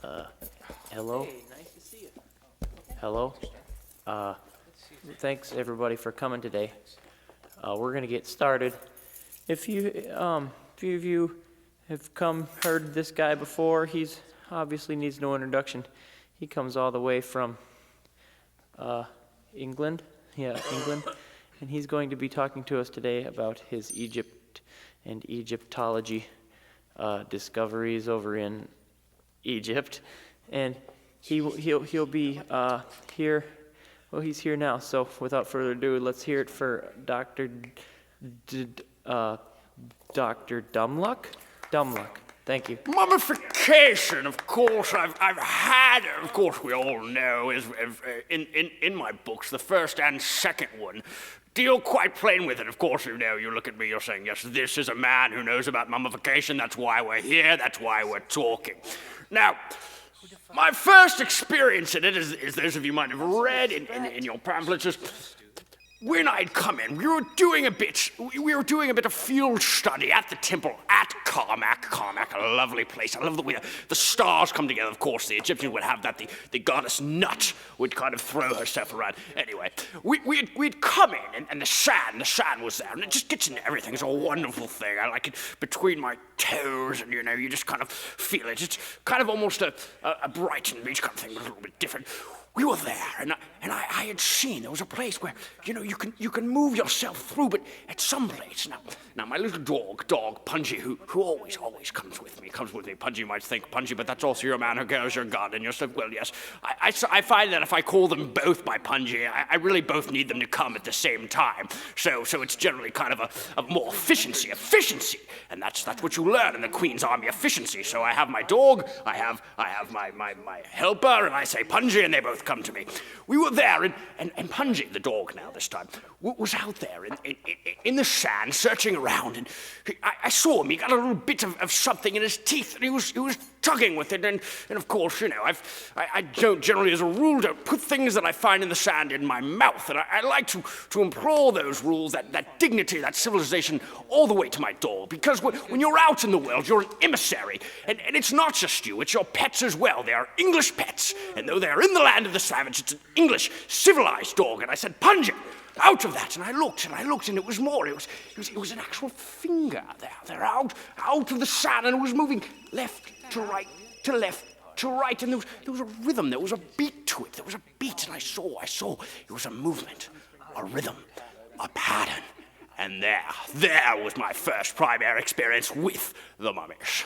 Hello? Hey, nice to see you. Hello? Thanks everybody for coming today. We're gonna get started. If few of you have heard this guy before, he's obviously needs no introduction. He comes all the way from, England. Yeah, England. And he's going to be talking to us today about his Egypt and Egyptology, discoveries over in Egypt. And he'll be here. Well, he's here now. So without further ado, let's hear it for Dr. Dumluck. Dumluck. Thank you. Mummification, of course, I've had, of course, we all know, is in my books, the first and second one, deal quite plain with it. Of course, you know, you look at me, you're saying, yes, this is a man who knows about mummification, that's why we're here, that's why we're talking. Now, my first experience in it, as those of you might have read in your pamphlets, is when I'd come in, we were doing a bit of field study at the temple at Karnak. Karnak, a lovely place. I love the way the stars come together. Of course, the Egyptians would have that. The goddess Nut would kind of throw herself around. Anyway, we'd come in, and the sand was there, and it just gets into everything. It's a wonderful thing. I like it between my toes, and you know, you just kind of feel it. It's kind of almost a Brighton Beach kind of thing, but a little bit different. We were there, and I had seen there was a place where, you know, you can move yourself through, but at some place. Now my little dog, Punji, who always comes with me. Punji, you might think, Punji, but that's also your man who carries your gun, and you're so, well, yes. I find that if I call them both by Punji, I really both need them to come at the same time. So it's generally kind of a more efficiency, and that's what you learn in the Queen's Army, efficiency. So I have my dog, I have my helper, and I say Punji, and they both come to me. We were there, and Punji, the dog now this time, was out there in the sand, searching around, and I saw him. He got a little bit of something in his teeth, and he was tugging with it, and of course, you know, I don't generally, as a rule, don't put things that I find in the sand in my mouth, and I like to implore those rules, that dignity, that civilization, all the way to my dog, because when you're out in the world, you're an emissary, and it's not just you, it's your pets as well. They are English pets, and though they're in the land of the savage, it's an English, civilized dog, and I said, Punji, out of that, and I looked, and it was more. It was an actual finger there, out of the sand, and it was moving left to right, to left to right, and there was a rhythm, there was a beat to it, and I saw, it was a movement, a rhythm, a pattern, and there was my first primary experience with the mummies.